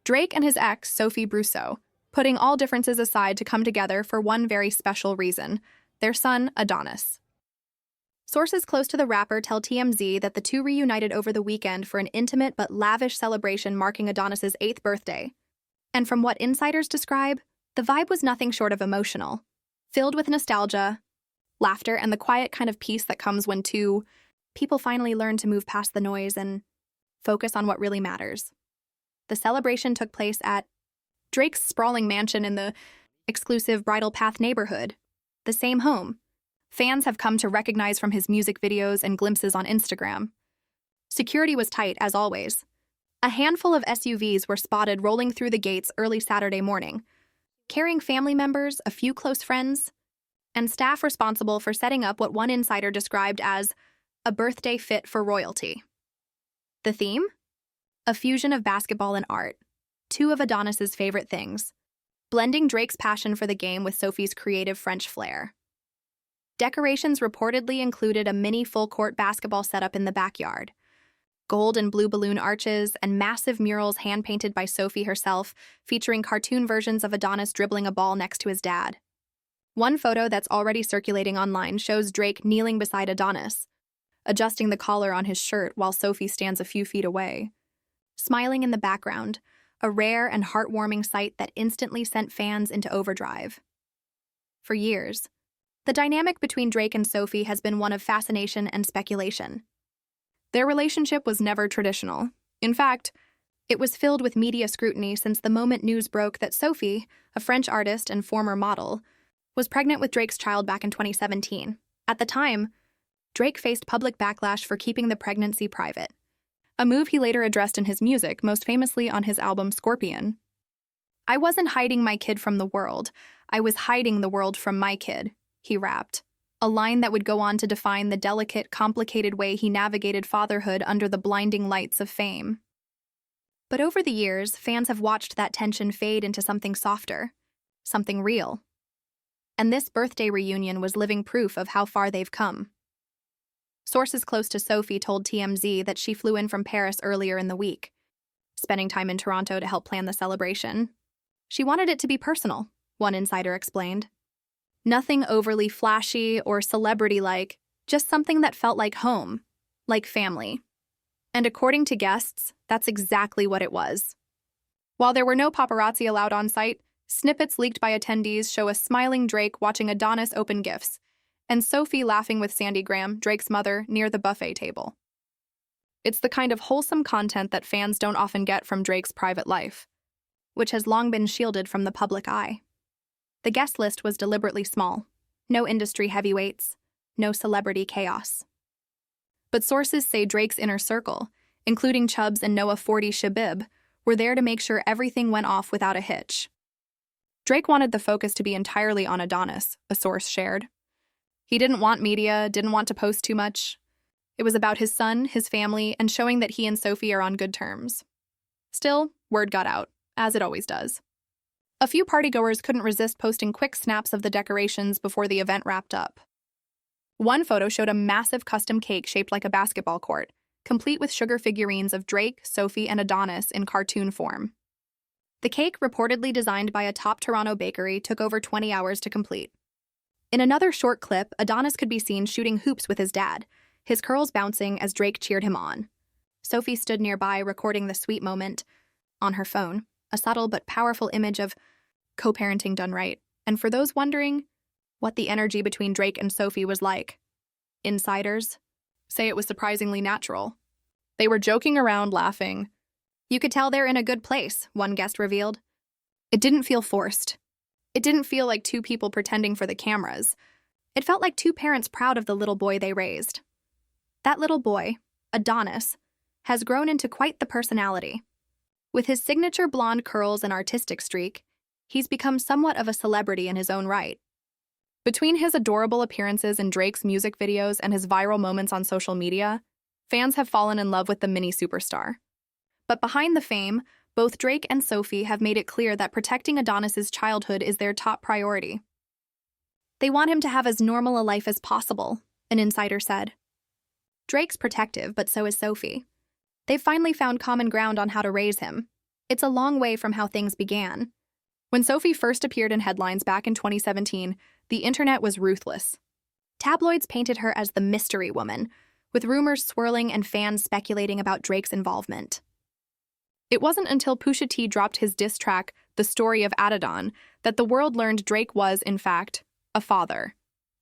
Drake and his ex, Sophie Reunite, putting all differences aside to come together for one very special reason: their son, Adonis. Sources close to the rapper tell TMZ that the two reunited over the weekend for an intimate but lavish celebration marking Adonis' 8th birthday. And from what insiders describe, the vibe was nothing short of emotional, filled with nostalgia, laughter, and the quiet kind of peace that comes when two people finally learn to move past the noise and focus on what really matters. The celebration took place at Drake's sprawling mansion in the exclusive Bridal Path neighborhood, the same home fans have come to recognize from his music videos and glimpses on Instagram. Security was tight, as always. A handful of SUVs were spotted rolling through the gates early Saturday morning, carrying family members, a few close friends, and staff responsible for setting up what one insider described as a birthday fit for royalty. The theme? A fusion of basketball and art, two of Adonis's favorite things, blending Drake's passion for the game with Sophie's creative French flair. Decorations reportedly included a mini full-court basketball setup in the backyard, gold and blue balloon arches, and massive murals hand-painted by Sophie herself, featuring cartoon versions of Adonis dribbling a ball next to his dad. One photo that's already circulating online shows Drake kneeling beside Adonis, adjusting the collar on his shirt while Sophie stands a few feet away, smiling in the background, a rare and heartwarming sight that instantly sent fans into overdrive. For years, the dynamic between Drake and Sophie has been one of fascination and speculation. Their relationship was never traditional. In fact, it was filled with media scrutiny since the moment news broke that Sophie, a French artist and former model, was pregnant with Drake's child back in 2017. At the time, Drake faced public backlash for keeping the pregnancy private, a move he later addressed in his music, most famously on his album Scorpion. "I wasn't hiding my kid from the world. I was hiding the world from my kid," he rapped, a line that would go on to define the delicate, complicated way he navigated fatherhood under the blinding lights of fame. But over the years, fans have watched that tension fade into something softer, something real. And this birthday reunion was living proof of how far they've come. Sources close to Sophie told TMZ that she flew in from Paris earlier in the week, spending time in Toronto to help plan the celebration. She wanted it to be personal, one insider explained. Nothing overly flashy or celebrity-like, just something that felt like home, like family. And according to guests, that's exactly what it was. While there were no paparazzi allowed on site, snippets leaked by attendees show a smiling Drake watching Adonis open gifts, and Sophie laughing with Sandy Graham, Drake's mother, near the buffet table. It's the kind of wholesome content that fans don't often get from Drake's private life, which has long been shielded from the public eye. The guest list was deliberately small. No industry heavyweights, no celebrity chaos. But sources say Drake's inner circle, including Chubbs and Noah 40 Shabib, were there to make sure everything went off without a hitch. Drake wanted the focus to be entirely on Adonis, a source shared. He didn't want media, didn't want to post too much. It was about his son, his family, and showing that he and Sophie are on good terms. Still, word got out, as it always does. A few partygoers couldn't resist posting quick snaps of the decorations before the event wrapped up. One photo showed a massive custom cake shaped like a basketball court, complete with sugar figurines of Drake, Sophie, and Adonis in cartoon form. The cake, reportedly designed by a top Toronto bakery, took over 20 hours to complete. In another short clip, Adonis could be seen shooting hoops with his dad, his curls bouncing as Drake cheered him on. Sophie stood nearby, recording the sweet moment on her phone, a subtle but powerful image of co-parenting done right. And for those wondering what the energy between Drake and Sophie was like, insiders say it was surprisingly natural. They were joking around, laughing. "You could tell they're in a good place," one guest revealed. It didn't feel forced. It didn't feel like two people pretending for the cameras. It felt like two parents proud of the little boy they raised. That little boy, Adonis, has grown into quite the personality. With his signature blonde curls and artistic streak, he's become somewhat of a celebrity in his own right. Between his adorable appearances in Drake's music videos and his viral moments on social media, fans have fallen in love with the mini superstar. But behind the fame, both Drake and Sophie have made it clear that protecting Adonis's childhood is their top priority. They want him to have as normal a life as possible, an insider said. Drake's protective, but so is Sophie. They've finally found common ground on how to raise him. It's a long way from how things began. When Sophie first appeared in headlines back in 2017, the internet was ruthless. Tabloids painted her as the mystery woman, with rumors swirling and fans speculating about Drake's involvement. It wasn't until Pusha T dropped his diss track, The Story of Adonis, that the world learned Drake was, in fact, a father,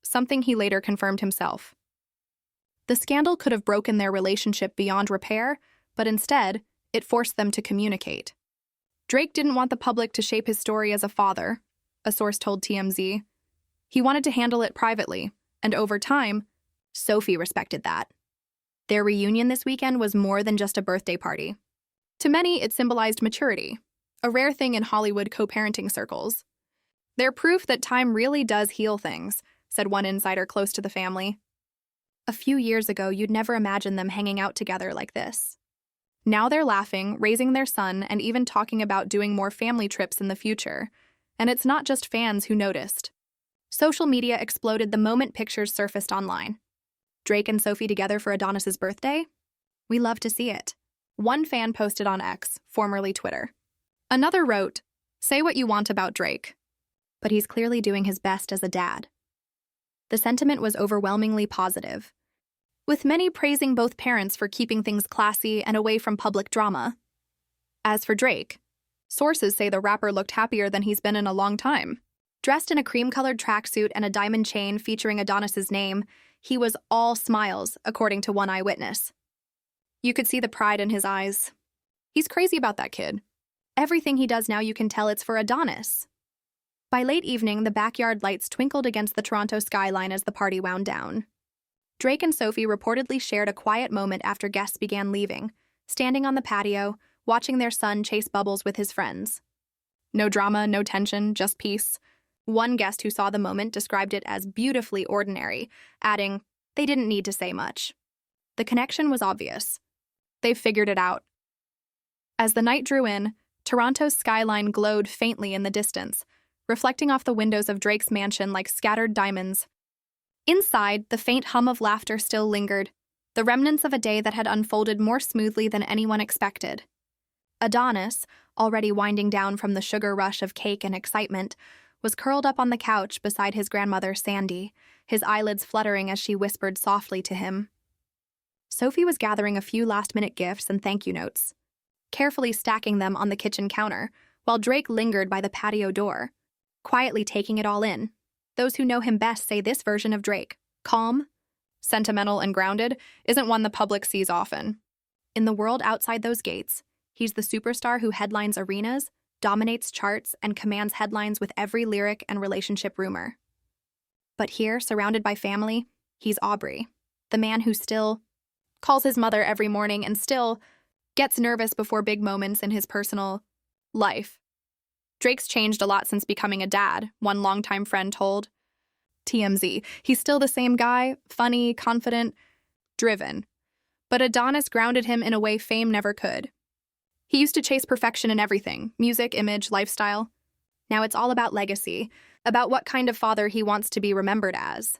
something he later confirmed himself. The scandal could have broken their relationship beyond repair, but instead, it forced them to communicate. Drake didn't want the public to shape his story as a father, a source told TMZ. He wanted to handle it privately, and over time, Sophie respected that. Their reunion this weekend was more than just a birthday party. To many, it symbolized maturity, a rare thing in Hollywood co-parenting circles. They're proof that time really does heal things, said one insider close to the family. A few years ago, you'd never imagine them hanging out together like this. Now they're laughing, raising their son, and even talking about doing more family trips in the future. And it's not just fans who noticed. Social media exploded the moment pictures surfaced online. Drake and Sophie together for Adonis's birthday? We love to see it. One fan posted on X, formerly Twitter. Another wrote, "Say what you want about Drake, but he's clearly doing his best as a dad." The sentiment was overwhelmingly positive, with many praising both parents for keeping things classy and away from public drama. As for Drake, sources say the rapper looked happier than he's been in a long time. Dressed in a cream-colored tracksuit and a diamond chain featuring Adonis's name, he was all smiles, according to one eyewitness. You could see the pride in his eyes. He's crazy about that kid. Everything he does now, you can tell it's for Adonis. By late evening, the backyard lights twinkled against the Toronto skyline as the party wound down. Drake and Sophie reportedly shared a quiet moment after guests began leaving, standing on the patio, watching their son chase bubbles with his friends. No drama, no tension, just peace. One guest who saw the moment described it as beautifully ordinary, adding, "They didn't need to say much." The connection was obvious. They figured it out. As the night drew in, Toronto's skyline glowed faintly in the distance, reflecting off the windows of Drake's mansion like scattered diamonds. Inside, the faint hum of laughter still lingered, the remnants of a day that had unfolded more smoothly than anyone expected. Adonis, already winding down from the sugar rush of cake and excitement, was curled up on the couch beside his grandmother, Sandy, his eyelids fluttering as she whispered softly to him. Sophie was gathering a few last-minute gifts and thank you notes, carefully stacking them on the kitchen counter, while Drake lingered by the patio door, quietly taking it all in. Those who know him best say this version of Drake, calm, sentimental, and grounded, isn't one the public sees often. In the world outside those gates, he's the superstar who headlines arenas, dominates charts, and commands headlines with every lyric and relationship rumor. But here, surrounded by family, he's Aubrey, the man who still calls his mother every morning and still gets nervous before big moments in his personal life. Drake's changed a lot since becoming a dad, one longtime friend told TMZ. He's still the same guy, funny, confident, driven. But Adonis grounded him in a way fame never could. He used to chase perfection in everything, music, image, lifestyle. Now it's all about legacy, about what kind of father he wants to be remembered as.